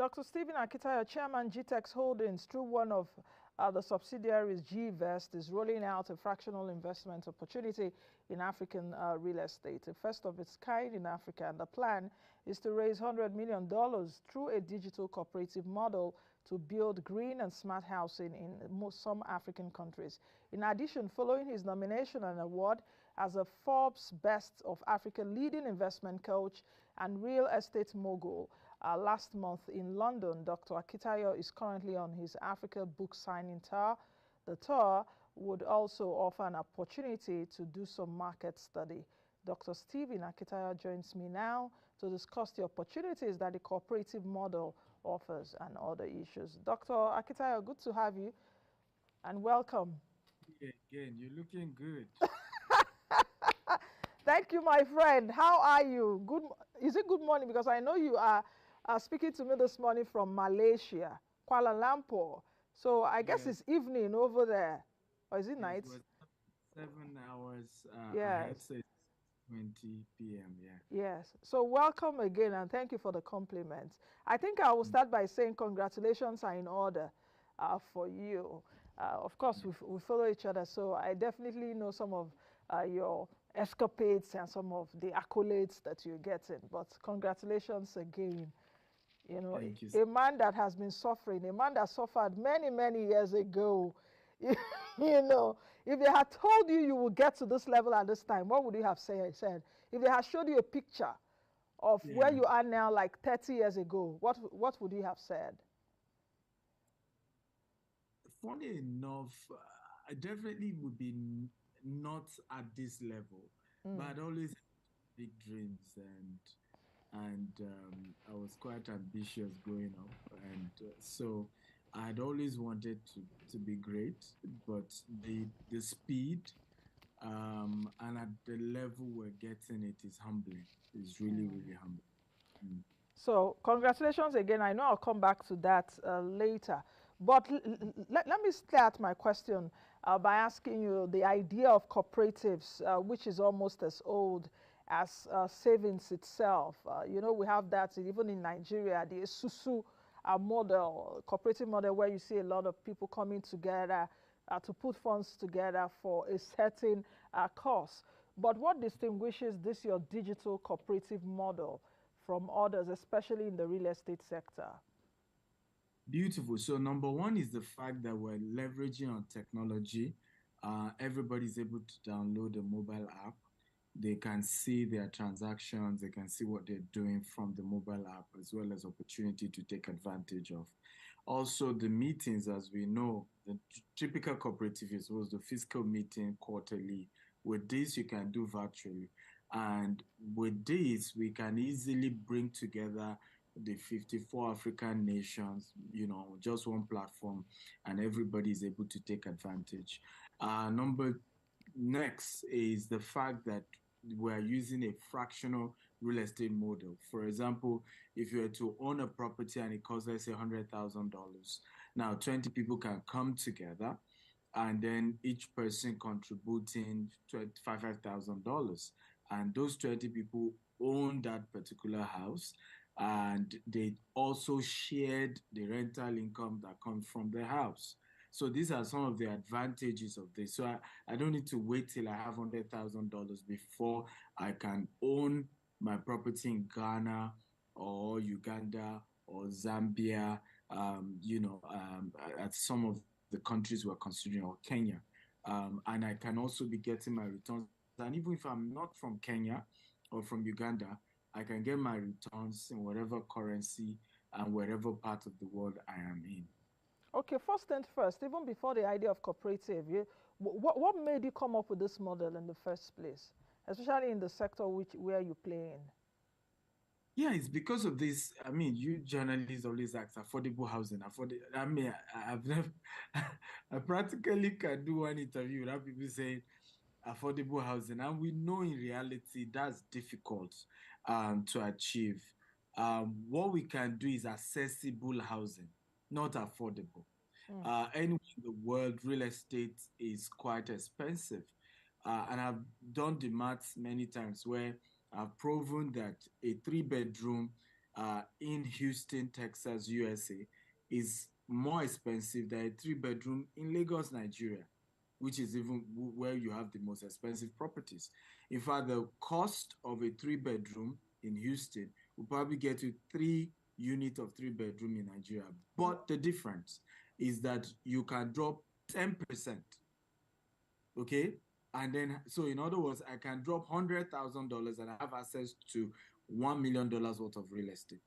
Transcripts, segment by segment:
Dr. Stephen Akintayo, Chairman GTEx Holdings, through one of the subsidiaries, GVest, is rolling out a fractional investment opportunity in African real estate, the first of its kind in Africa. And the plan is to raise $100 million through a digital cooperative model to build green and smart housing in some African countries. In addition, following his nomination and award as a Forbes Best of Africa leading investment coach and real estate mogul last month in London, Dr. Akintayo is currently on his Africa book signing tour. The tour would also offer an opportunity to do some market study. Dr. Stephen Akintayo joins me now to discuss the opportunities that the cooperative model offers and other issues. Dr. Akintayo, good to have you and welcome. Yeah, again, you're looking good. Thank you, my friend. How are you? Good. Is it good morning? Because I know you are speaking to me this morning from Malaysia, Kuala Lumpur. So I guess Yes, it's evening over there. Or is it yes, night? we're 7 hours ahead, Yes. so it's 20 p.m. Yeah. Yes. So welcome again and thank you for the compliment. I think I will Mm, start by saying congratulations are in order for you. Of course, mm. we follow each other, so I definitely know some of your escapades and some of the accolades that you're getting. But congratulations again. You know, Thank you. a man that has been suffering, a man that suffered many, many years ago. You know, if they had told you you would get to this level at this time, what would you have said? If they had showed you a picture of where Yeah. you are now, like 30 years ago, what would you have said? Funny enough, I definitely would be not at this level, but I'd always had big dreams and I was quite ambitious growing up, and so I'd always wanted to be great, but the speed and at the level we're getting it is humbling. It's really, really humbling. Mm. So congratulations again. I know I'll come back to that later. But let me start my question by asking you the idea of cooperatives, which is almost as old as savings itself. You know, we have that even in Nigeria, the Susu model, cooperative model, where you see a lot of people coming together to put funds together for a certain cause. But what distinguishes this your digital cooperative model from others, especially in the real estate sector? Beautiful. So number one is the fact that we're leveraging on technology. Everybody's able to download a mobile app. They can see their transactions, they can see what they're doing from the mobile app, as well as opportunity to take advantage of. Also, the meetings, as we know, the typical cooperative is was the fiscal meeting quarterly. With this, you can do virtually. And with this, we can easily bring together the 54 African nations, just one platform, and everybody is able to take advantage. Number next is the fact that we're using a fractional real estate model. For example, if you were to own a property and it costs, let's say, $100,000, now 20 people can come together and then each person contributing $25,000. And those 20 people own that particular house and they also shared the rental income that comes from the house. So these are some of the advantages of this. So I don't need to wait till I have $100,000 before I can own my property in Ghana or Uganda or Zambia, at some of the countries we're considering, or Kenya. And I can also be getting my returns. And even if I'm not from Kenya or from Uganda, I can get my returns in whatever currency and wherever part of the world I am in. Okay, first things first, even before the idea of cooperative, what made you come up with this model in the first place, especially in the sector where you play in? Yeah, it's because of this. I mean, you journalists always ask affordable housing. I mean, I've never, I practically can do one interview without people saying affordable housing. And we know in reality that's difficult to achieve. What we can do is accessible housing, not affordable. Anywhere in the world, real estate is quite expensive. And I've done the maths many times where I've proven that a three-bedroom in Houston, Texas, USA, is more expensive than a three-bedroom in Lagos, Nigeria, which is even where you have the most expensive properties. In fact, the cost of a three-bedroom in Houston will probably get you 3 units of three-bedroom in Nigeria. But the difference is that you can drop 10%. Okay. And then, so in other words, I can drop $100,000 and I have access to $1 million worth of real estate.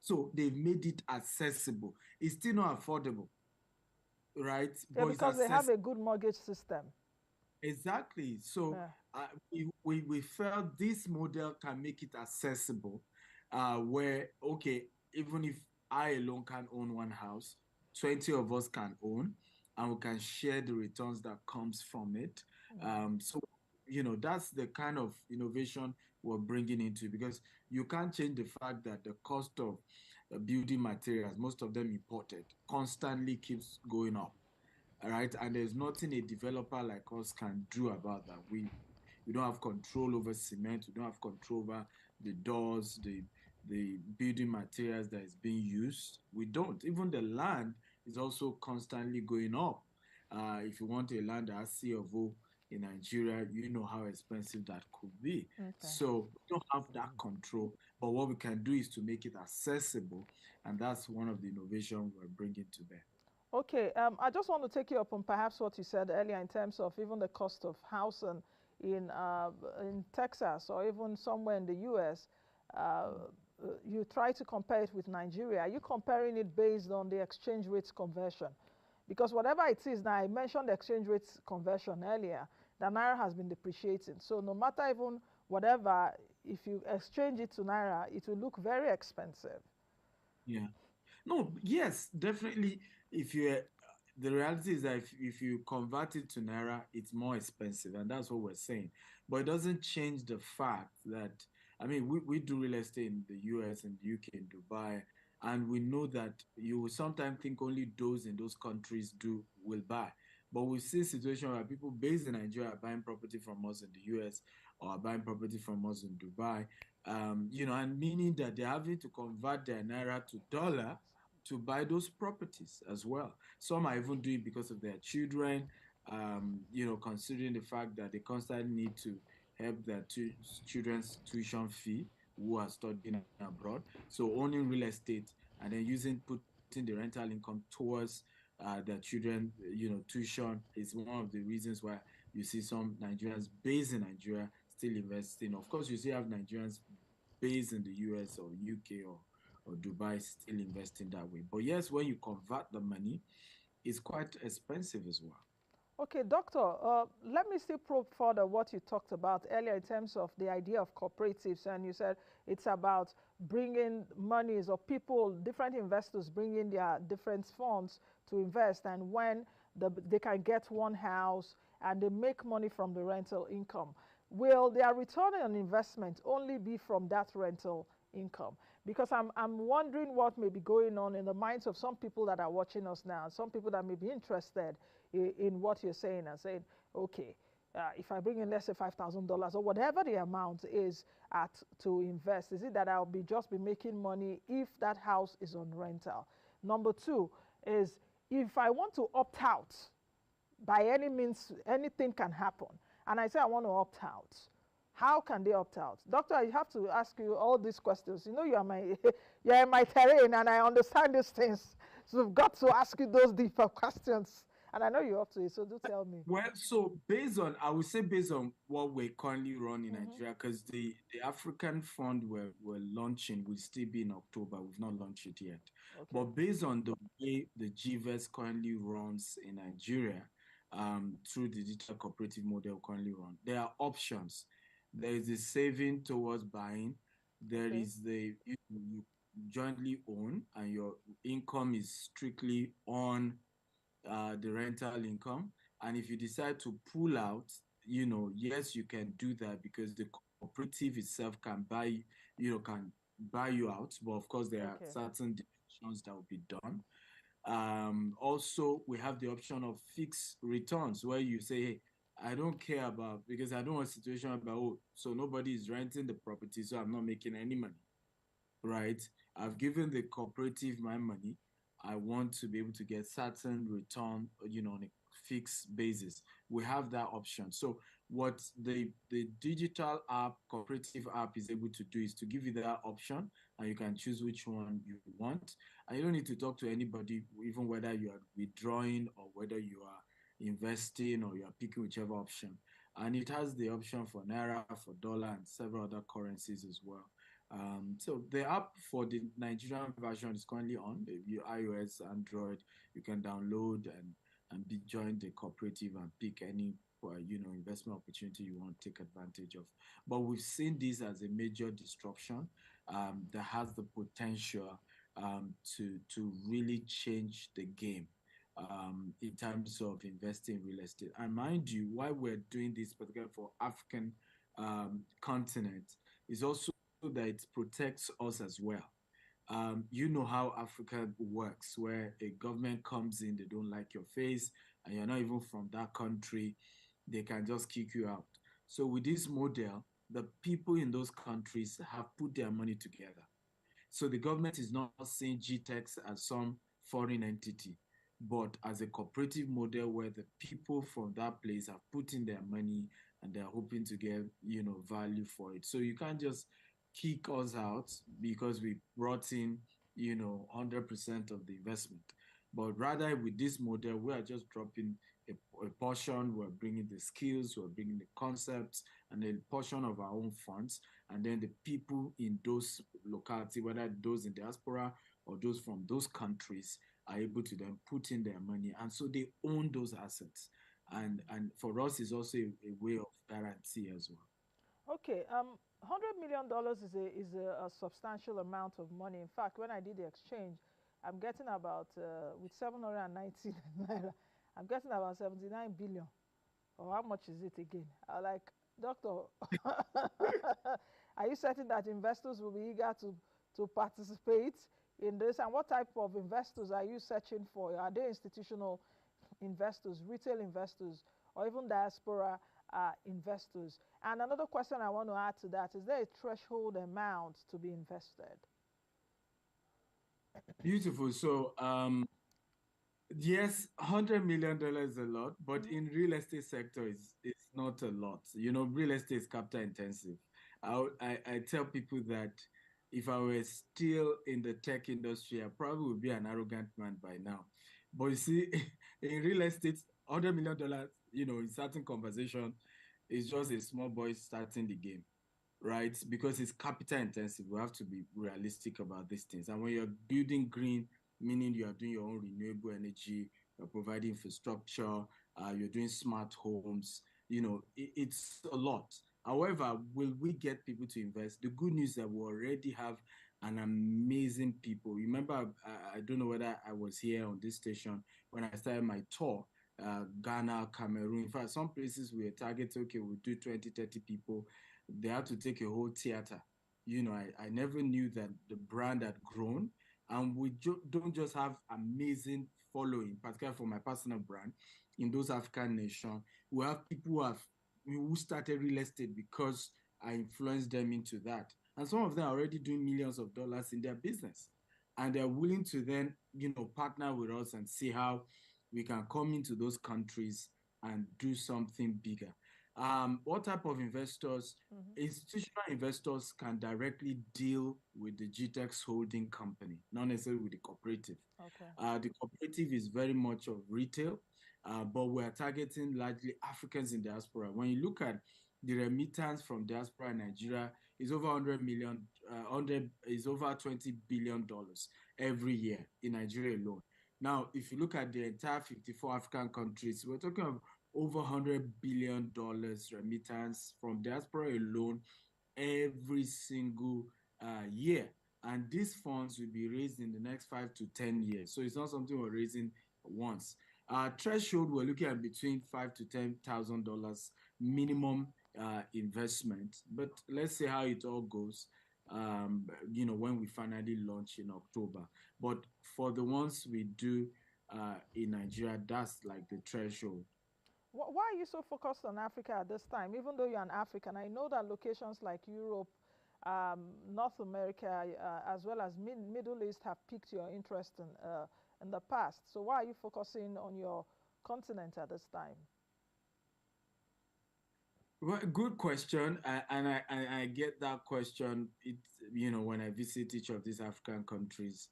So they've made it accessible. It's still not affordable, right? Yeah, But it's because they have accessible. a good mortgage system. Exactly. So Yeah. we felt this model can make it accessible, where, okay, even if I alone can own one house, 20 of us can own, and we can share the returns that comes from it. So, that's the kind of innovation we're bringing into, because you can't change the fact that the cost of building materials, most of them imported, constantly keeps going up. All right. And there's nothing a developer like us can do about that. We don't have control over cement, we don't have control over the doors, the building materials that is being used. We don't. Even the land is also constantly going up. If you want a land that has C of O in Nigeria, you know how expensive that could be. Okay. So we don't have that control. But what we can do is to make it accessible, and that's one of the innovations we're bringing to bear. Okay, I just want to take you up on perhaps what you said earlier in terms of even the cost of housing in Texas or even somewhere in the U.S. You try to compare it with Nigeria. Are you comparing it based on the exchange rates conversion? Because whatever it is, now I mentioned the exchange rates conversion earlier, the naira has been depreciating. So no matter even whatever, if you exchange it to naira, it will look very expensive. Yeah. No, yes, definitely. If you The reality is that if you convert it to naira, it's more expensive, and that's what we're saying. But it doesn't change the fact that, I mean, we do real estate in the US and UK and Dubai, and we know that you will sometimes think only those in those countries do will buy. But we see situations where people based in Nigeria are buying property from us in the US or are buying property from us in Dubai, and meaning that they're having to convert their naira to dollar to buy those properties as well. Some are even doing it because of their children, considering the fact that they constantly need to help their children's tuition fee who are studying abroad. So owning real estate and then putting the rental income towards their children, tuition is one of the reasons why you see some Nigerians based in Nigeria still investing. Of course, you still have Nigerians based in the US or UK or Dubai still investing that way. But yes, when you convert the money, it's quite expensive as well. Okay, doctor, let me still probe further what you talked about earlier in terms of the idea of cooperatives. And you said it's about bringing monies or people, different investors bringing their different funds to invest. And when they can get one house and they make money from the rental income, will their return on investment only be from that rental income? Because I'm wondering what may be going on in the minds of some people that are watching us now, some people that may be interested in what you're saying and saying, okay, if I bring in, let's say, $5,000 or whatever the amount is at to invest, is it that I'll just be making money if that house is on rental? Number two is if I want to opt out, by any means, anything can happen. And I say I want to opt out. How can they opt out? Doctor, I have to ask you all these questions. You know, you are my, you're in my terrain and I understand these things. So I've got to ask you those deeper questions. And I know you're up to it, so do tell me. Well, so I would say based on what we currently run in Nigeria, because the African fund we're launching will still be in October. We've not launched it yet. Okay. But based on the way the GVES currently runs in Nigeria, through the digital cooperative model currently run, there are options. There is the saving towards buying. There Okay. is you jointly own and your income is strictly on the rental income. And if you decide to pull out, yes, you can do that because the cooperative itself can buy you out. But of course, there are Okay. certain decisions that will be done. Also, we have the option of fixed returns where you say, hey, I don't care about, because I don't want a situation about, oh, so nobody is renting the property, so I'm not making any money, right? I've given the cooperative my money. I want to be able to get certain return, on a fixed basis. We have that option. So what the digital app, cooperative app is able to do is to give you that option, and you can choose which one you want. And you don't need to talk to anybody, even whether you are withdrawing or whether you are investing or you are picking whichever option. And it has the option for Naira, for dollar, and several other currencies as well. So the app for the Nigerian version is currently on the iOS, Android. You can download and join the cooperative and pick any investment opportunity you want to take advantage of. But we've seen this as a major disruption that has the potential to really change the game in terms of investing in real estate. And mind you, why we're doing this, particularly for African continent, is also that it protects us as well. You know how Africa works, where a government comes in, they don't like your face, and you're not even from that country, they can just kick you out. So with this model, the people in those countries have put their money together. So the government is not seeing GTEx as some foreign entity, but as a cooperative model where the people from that place have put in their money and they're hoping to get, value for it. So you can't just kick us out because we brought in, 100% of the investment. But rather with this model, we are just dropping a portion, we're bringing the skills, we're bringing the concepts, and a portion of our own funds, and then the people in those locality, whether those in diaspora or those from those countries, are able to then put in their money, and so they own those assets. And for us, it's also a way of guarantee as well. Okay, $100 million is a substantial amount of money. In fact, when I did the exchange, I'm getting about with 719 naira, I'm getting about 79 billion. Or how much is it again? I like, doctor, are you certain that investors will be eager to participate in this? And what type of investors are you searching for? Are they institutional investors, retail investors, or even diaspora investors? And another question I want to add to that, is there a threshold amount to be invested? Beautiful. So yes, $100 million is a lot, but Mm-hmm. in real estate sector, it's not a lot. Real estate is capital intensive. I tell people that if I were still in the tech industry, I probably would be an arrogant man by now. But you see, in real estate, $100 million, in certain conversation, is just a small boy starting the game, right? Because it's capital intensive. We have to be realistic about these things. And when you're building green, meaning you are doing your own renewable energy, you're providing infrastructure, you're doing smart homes, it's a lot. However, will we get people to invest? The good news is that we already have an amazing people. Remember, I don't know whether I was here on this station when I started my tour. Ghana, Cameroon. In fact, some places we were targeting, okay, we'll do 20, 30 people. They had to take a whole theater. I never knew that the brand had grown. And we don't just have amazing following, particularly for my personal brand, in those African nations. We have people who started real estate because I influenced them into that. And some of them are already doing millions of dollars in their business. And they're willing to then, partner with us and see how we can come into those countries and do something bigger. What type of investors? Mm-hmm. Institutional investors can directly deal with the GTEx holding company, not necessarily with the cooperative. Okay. The cooperative is very much of retail, but we're targeting largely Africans in diaspora. When you look at the remittance from diaspora in Nigeria, is over 100 million, 100 is over $20 billion every year in Nigeria alone. Now, if you look at the entire 54 African countries, we're talking of over $100 billion remittance from diaspora alone every single year. And these funds will be raised in the next 5 to 10 years. So it's not something we're raising once. Threshold, we're looking at between $5,000 to $10,000 minimum investment. But let's see how it all goes. When we finally launch in October. But for the ones we do in Nigeria, that's like the threshold. Why are you so focused on Africa at this time? Even though you're an African, I know that locations like Europe North America, as well as Middle East, have piqued your interest in the past. So why are you focusing on your continent at this time? Well, good question, and I get that question. When I visit each of these African countries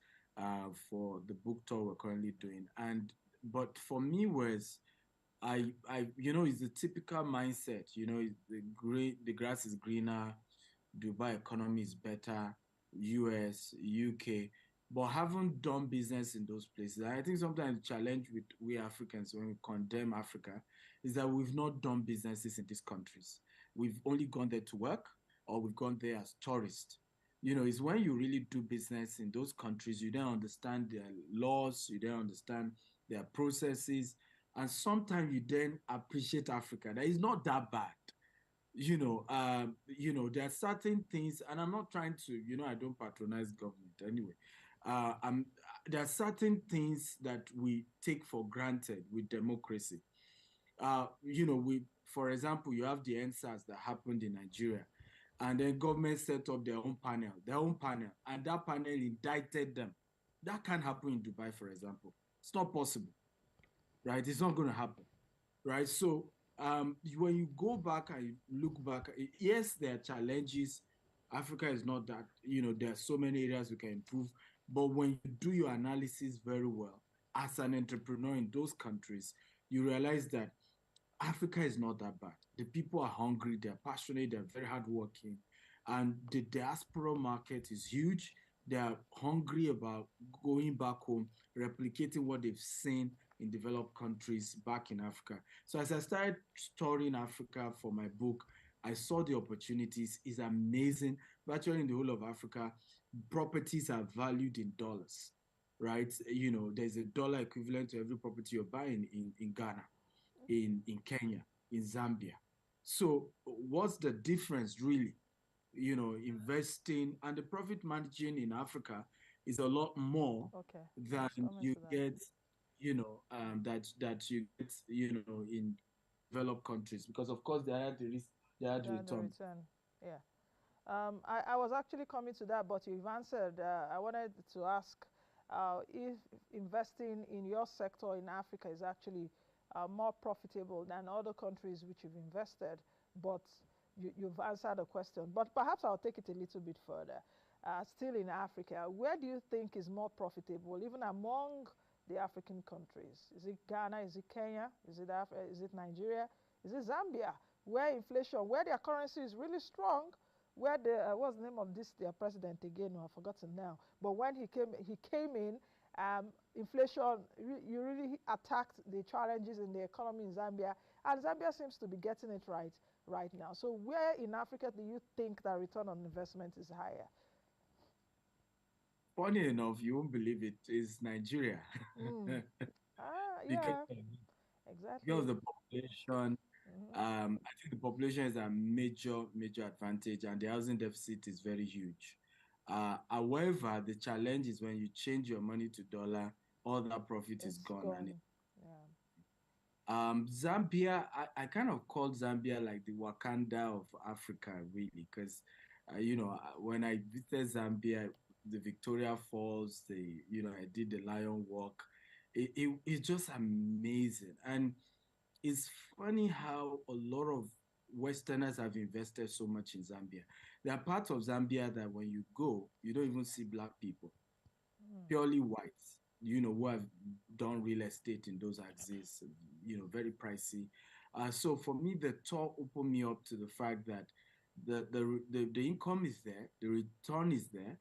for the book tour we're currently doing, and but for me was it's the typical mindset. The grass is greener, Dubai economy is better, US, UK, but haven't done business in those places. And I think sometimes the challenge with we Africans when we condemn Africa is that we've not done businesses in these countries. We've only gone there to work or we've gone there as tourists. It's when you really do business in those countries, you don't understand their laws, you don't understand their processes, and sometimes you then appreciate Africa. That is not that bad. There are certain things, and I'm not trying to, I don't patronize government anyway. I'm There are certain things that we take for granted with democracy. For example, you have the NSAS that happened in Nigeria, and then government set up their own panel, and that panel indicted them. That can't happen in Dubai, for example. It's not possible, right? It's not going to happen, right? So when you go back and you look back, yes, there are challenges. Africa is not that, there are so many areas we can improve. But when you do your analysis very well as an entrepreneur in those countries, you realize that Africa is not that bad. The people are hungry, they're passionate, they're very hardworking, and the diaspora market is huge. They're hungry about going back home, replicating what they've seen in developed countries back in Africa. So as I started touring Africa for my book, I saw the opportunities. It's amazing. Virtually in the whole of Africa, properties are valued in dollars, right? There's a dollar equivalent to every property you're buying in Ghana, in Kenya, in Zambia. So what's the difference really? Investing and the profit margin in Africa is a lot more Okay, than let's come you into that. get, that you get, in developed countries, because of course they are the risk, they are the The return. return. Yeah. I was actually coming to that, but you've answered. I wanted to ask if investing in your sector in Africa is actually more profitable than other countries which you've invested, but you've answered the question. But perhaps I'll take it a little bit further. Still in Africa, where do you think is more profitable, even among the African countries? Is it Ghana? Is it Kenya? Is it Nigeria? Is it Zambia? Where inflation, where their currency is really strong, where the what's the name of this their president again? Oh, I've forgotten now. But when he came in, inflation you really attacked the challenges in the economy in Zambia, and Zambia seems to be getting it right now. So where in Africa do you think that return on investment is higher? Funny enough, you won't believe it, is Nigeria. Mm. because Yeah, of, exactly. because the population. Hmm. I think the population is a major advantage, and the housing deficit is very huge. However, the challenge is when you change your money to dollar, all that profit is It's gone. And gone. Yeah. Zambia, I kind of call Zambia like the Wakanda of Africa, really, because when I visited Zambia, the Victoria Falls, I did the Lion Walk. It's just amazing, and it's funny how a lot of Westerners have invested so much in Zambia. There are parts of Zambia that when you go, you don't even see black people, Mm. purely whites, who have done real estate in those axes, very pricey. So for me, the tour opened me up to the fact that the income is there, the return is there,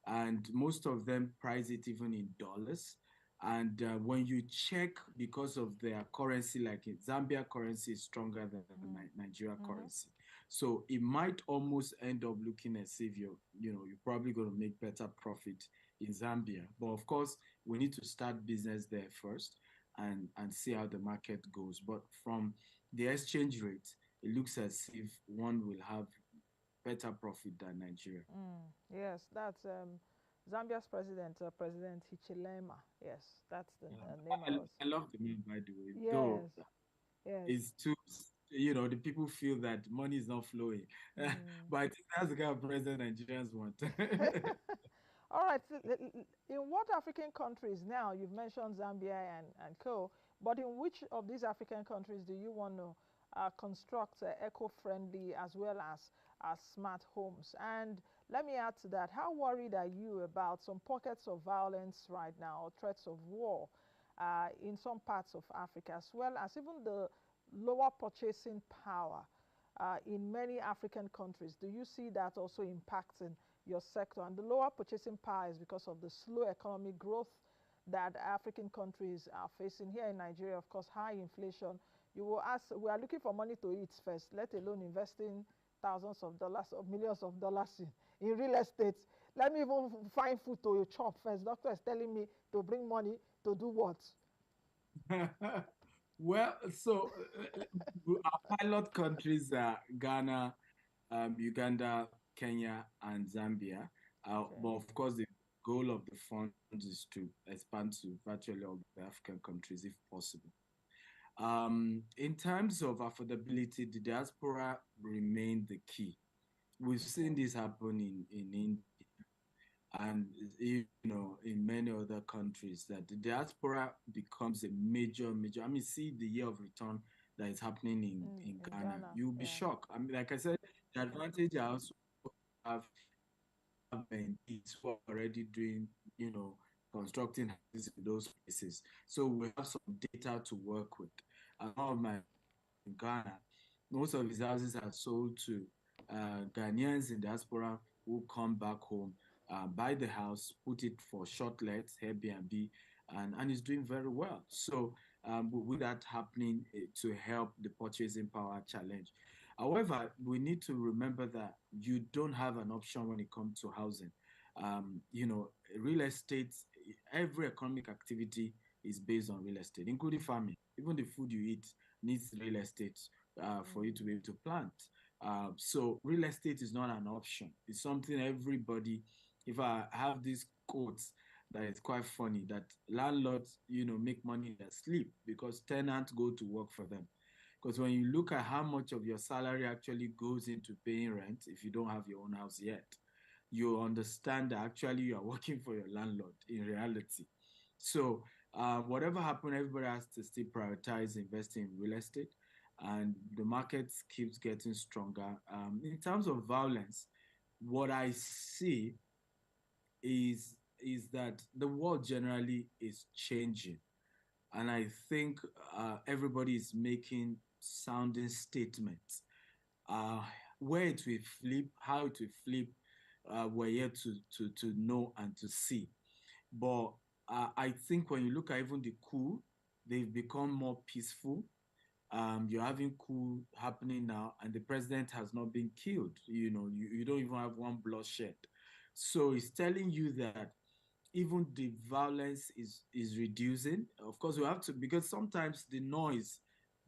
and most of them price it even in dollars. And when you check, because of their currency, like in Zambia currency is stronger than Mm. Nigeria Mm-hmm. currency. So it might almost end up looking as if you're probably going to make better profit in Zambia. But of course, we need to start business there first and see how the market goes. But from the exchange rate, it looks as if one will have better profit than Nigeria. Yes, that's Zambia's president, President Hichilema. Yes, that's the Yeah. name I was. I love the name, by the way, though Yes, yes. it's too the people feel that money is not flowing. Mm. But I think that's the kind of president Nigerians want. All right. In what African countries now, you've mentioned Zambia and co, but in which of these African countries do you want to construct eco-friendly as well as smart homes? And let me add to that, how worried are you about some pockets of violence right now, or threats of war in some parts of Africa, as well as even the lower purchasing power in many African countries? Do you see that also impacting your sector? And the lower purchasing power is because of the slow economic growth that African countries are facing. Here in Nigeria, of course, high inflation. You will ask, we are looking for money to eat first, let alone investing thousands of dollars or millions of dollars in real estate. Let me even find food to chop first. Doctor is telling me to bring money to do what? Well, so our pilot countries are Ghana, Uganda, Kenya, and Zambia. Okay. But of course, the goal of the fund is to expand to virtually all the African countries if possible. In terms of affordability, the diaspora remain the key. We've seen Okay. this happen in India and in many other countries, that the diaspora becomes a major. I mean, see the year of return that is happening in In Ghana. Ghana, You'll be yeah. shocked. I mean, like I said, the advantage I also have mentees who are already doing, constructing houses in those places. So we have some data to work with. And one of my in Ghana, most of his houses are sold to Ghanaians in diaspora who come back home, buy the house, put it for short lets, Airbnb, and it's doing very well. So with that happening to help the purchasing power challenge. However, we need to remember that you don't have an option when it comes to housing. Real estate, every economic activity is based on real estate, including farming. Even the food you eat needs real estate for you to be able to plant. So real estate is not an option. It's something everybody, if I have these quotes that is quite funny, that landlords, make money in their sleep because tenants go to work for them. Because when you look at how much of your salary actually goes into paying rent, if you don't have your own house yet, you understand that actually you are working for your landlord in reality. So whatever happened, everybody has to still prioritize investing in real estate, and the market keeps getting stronger. In terms of violence, what I see is that the world generally is changing, and I think everybody is making sounding statements. Uh, where it will flip, how it will flip, we're yet to know and to see. But I think when you look at even the coup, they've become more peaceful. You're having coup happening now, and the president has not been killed. You don't even have one bloodshed. So it's telling you that even the violence is reducing. Of course, we have to, because sometimes the noise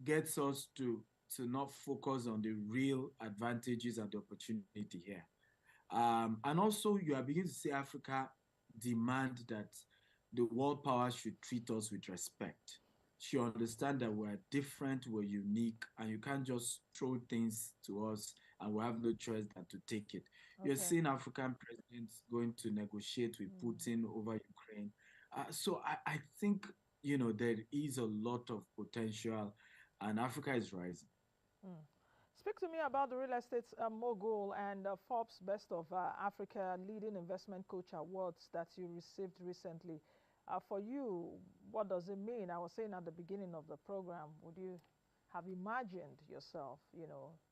gets us to not focus on the real advantages and the opportunity here. And also, you are beginning to see Africa demand that the world power should treat us with respect. Should understand that we're different, we're unique, and you can't just throw things to us and we have no choice than to take it. You're Okay. seeing African presidents going to negotiate with Mm. Putin over Ukraine. So I think, there is a lot of potential, and Africa is rising. Mm. Speak to me about the real estate mogul and Forbes Best of Africa Leading Investment Coach Awards that you received recently. For you, what does it mean? I was saying at the beginning of the program, would you have imagined yourself,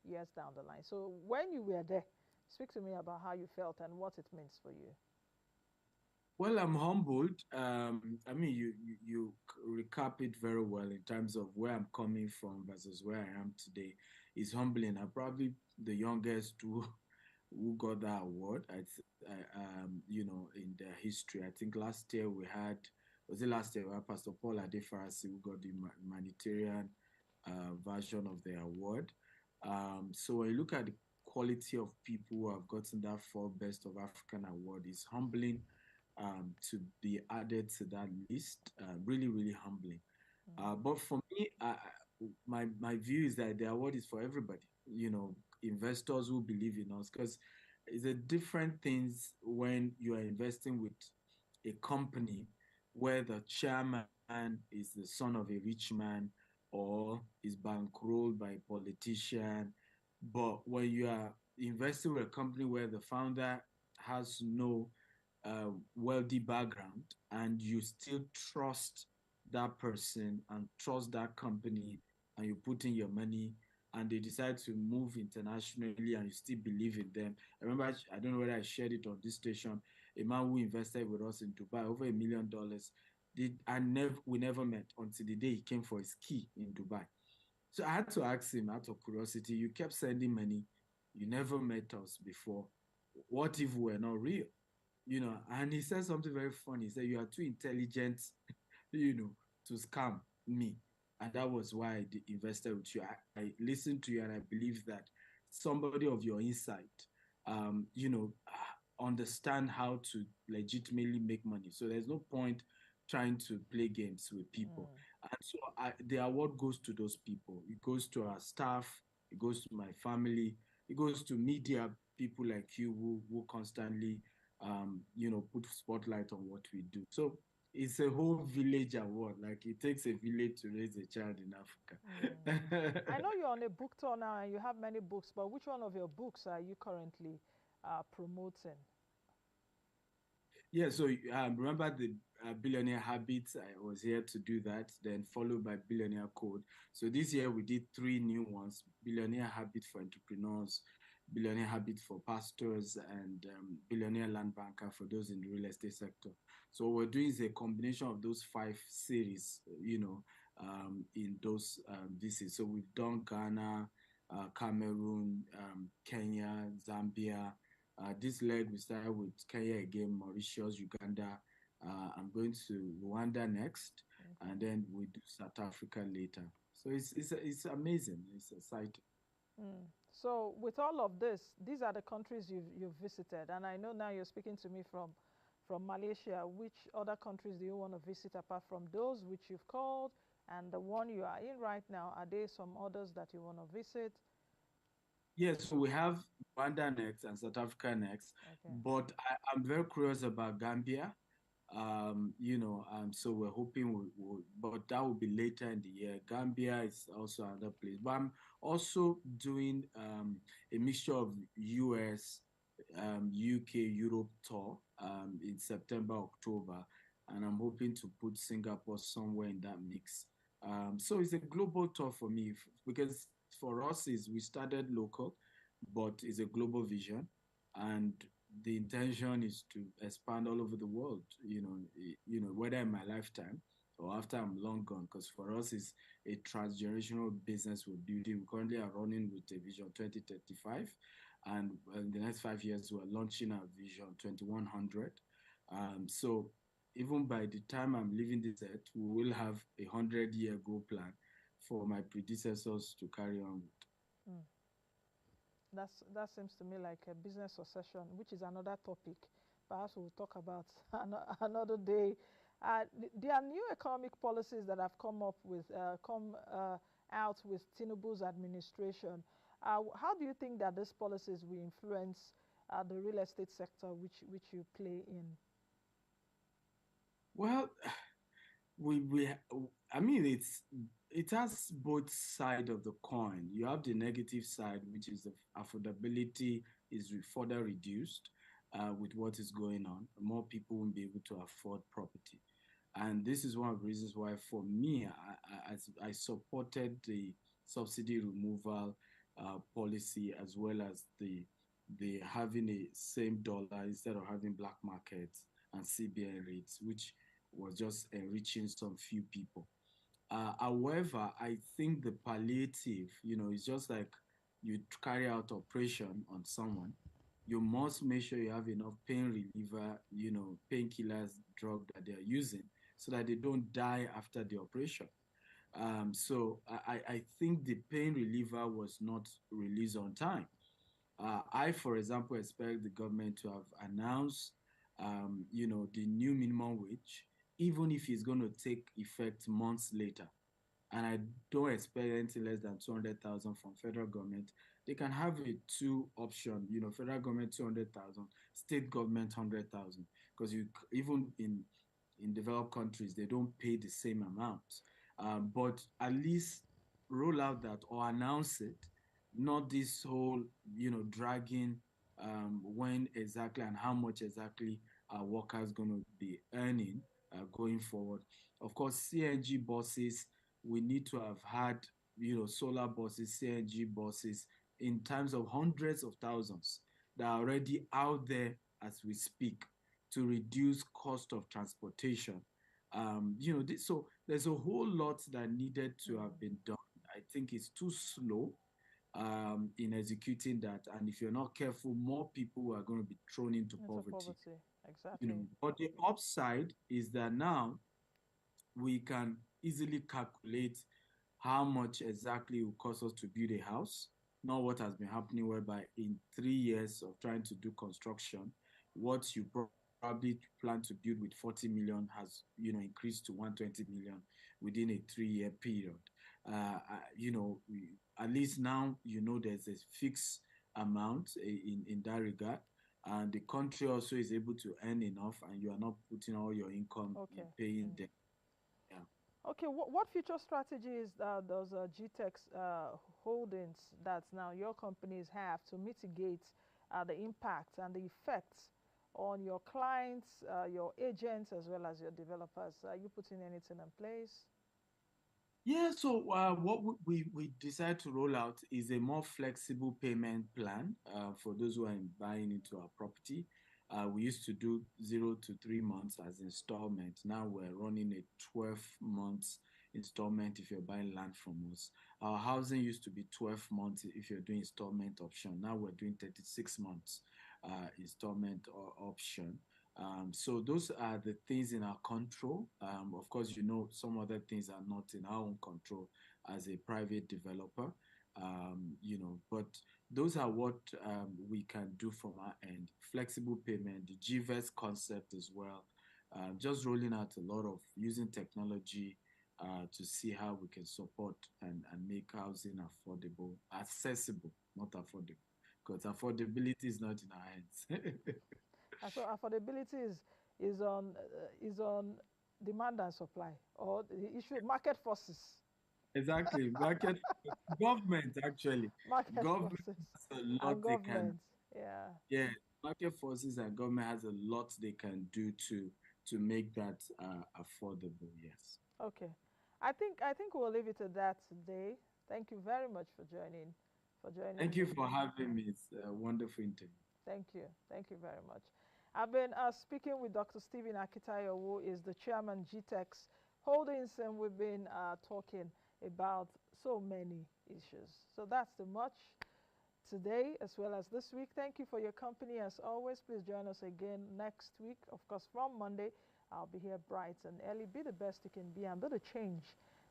years down the line? So when you were there, speak to me about how you felt and what it means for you. Well, I'm humbled. I mean, you recap it very well in terms of where I'm coming from versus where I am today. It's humbling. I'm probably the youngest who got that award. In their history. I think last year we had, was it last year we had Pastor Paul Adefarasi who got the humanitarian version of the award. So when you look at the quality of people who have gotten that for Best of African award, it's humbling to be added to that list. Really, really humbling. Mm. But for me, my view is that the award is for everybody. Investors who believe in us, because it's a different things when you are investing with a company where the chairman is the son of a rich man or is bankrolled by a politician. But when you are investing with a company where the founder has no wealthy background and you still trust that person and trust that company, and you put in your money and they decide to move internationally and you still believe in them. I remember, I don't know whether I shared it on this station, a man who invested with us in Dubai over $1 million. We never met until the day he came for his key in Dubai. So I had to ask him out of curiosity, you kept sending money, you never met us before. What if we're not real? And he said something very funny. He said, you are too intelligent, you know, to scam me. And that was why I invested with you. I listened to you and I believe that somebody of your insight, understand how to legitimately make money. So there's no point trying to play games with people. And so the award goes to those people. It goes to our staff. It goes to my family. It goes to media people like you who constantly, put spotlight on what we do. So it's a whole village award. Like it takes a village to raise a child in Africa. I know you're on a book tour now and you have many books, but which one of your books are you currently promoting? Yeah, so remember the Billionaire Habits? I was here to do that, then followed by Billionaire Code. So this year we did three new ones: Billionaire Habit for entrepreneurs, Billionaire Habit for pastors, and Billionaire Land Banker for those in the real estate sector. So what we're doing is a combination of those five series, in those visits. So we've done Ghana, Cameroon, Kenya, Zambia. This leg, we started with Kenya again, Mauritius, Uganda. I'm going to Rwanda next, Okay. and then we do South Africa later. So it's amazing. It's exciting. So with all of this, these are the countries you've visited, and I know now you're speaking to me from Malaysia. Which other countries do you want to visit apart from those which you've called and the one you are in right now? Are there some others that you want to visit? Yes, so we have Rwanda next and South Africa next, Okay. but I'm very curious about Gambia. So we're hoping but that will be later in the year. Gambia is also another place, but I'm also doing a mixture of US, UK, Europe tour in September, October, and I'm hoping to put Singapore somewhere in that mix. So it's a global tour for me because for us is we started local, but it's a global vision, and the intention is to expand all over the world. Whether in my lifetime or after I'm long gone. Because for us, it's a transgenerational business we're building. We currently are running with a Vision 2035, and in the next 5 years, we're launching our Vision 2100. So even by the time I'm leaving this earth, we will have 100-year goal plan for my predecessors to carry on with. Mm. That seems to me like a business succession, which is another topic. Perhaps we'll talk about another day. There are new economic policies that have come out with Tinubu's administration. How do you think that these policies will influence the real estate sector, which you play in? Well, we I mean it has both side of the coin. You have the negative side, which is the affordability is further reduced with what is going on. More people won't be able to afford property, and this is one of the reasons why for me I supported the subsidy removal policy, as well as the having a same dollar instead of having black markets and CBN rates, which was just enriching some few people. However, I think the palliative, is just like you carry out operation on someone. You must make sure you have enough pain reliever, painkillers, drug that they are using, so that they don't die after the operation. So I think the pain reliever was not released on time. I, for example, expect the government to have announced, the new minimum wage, even if it's going to take effect months later. and I don't expect anything less than 200,000 from federal government, they can have a two option, federal government 200,000, state government 100,000, because you even in developed countries they don't pay the same amount, but at least roll out that or announce it, not this whole dragging when exactly and how much exactly workers going to be earning going forward. Of course, CNG buses, we need to have had solar buses, CNG buses in terms of hundreds of thousands that are already out there as we speak to reduce cost of transportation. So there's a whole lot that needed to have been done. I think it's too slow in executing that, and if you're not careful, more people are going to be thrown into Into poverty. poverty. Exactly. But the upside is that now we can easily calculate how much exactly it will cost us to build a house, not what has been happening, whereby in 3 years of trying to do construction, what you probably plan to build with 40 million has increased to 120 million within a 3-year period. At least now there's a fixed amount in that regard, and the country also is able to earn enough, and you are not putting all your income in Okay. paying them. Yeah. Okay, what future strategies does GTEX Holdings that now your companies have to mitigate the impacts and the effects on your clients, your agents, as well as your developers? Are you putting anything in place? Yeah, so what we decide to roll out is a more flexible payment plan for those who are buying into our property. We used to do 0 to 3 months as installment. Now we're running a 12 months installment if you're buying land from us. Our housing used to be 12 months if you're doing installment option. Now we're doing 36 months installment option. So those are the things in our control. Of course, some other things are not in our own control as a private developer. But those are what we can do from our end. Flexible payment, the GVES concept as well. Just rolling out a lot of using technology to see how we can support and make housing affordable, accessible, not affordable, because affordability is not in our hands. So affordability is on demand and supply, or the issue market forces. Exactly. Government actually. Market Government forces has a lot and they can, government. Yeah. yeah, market forces and government has a lot they can do to make that affordable. Yes. Okay. I think we'll leave it at that today. Thank you very much for joining Thank you me. for having me. It's a wonderful interview. Thank you. Thank you very much. I've been speaking with Dr. Stephen Akintayo, who is the chairman GTEX Holdings, and we've been talking about so many issues. So that's the much today as well as this week. Thank you for your company as always. Please join us again next week. Of course, from Monday, I'll be here bright and early. Be the best you can be and be the change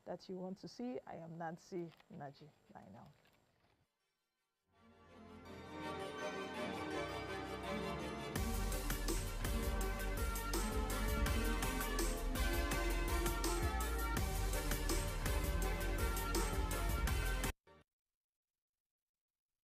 that you want to see. I am Nancy Naji. Bye now.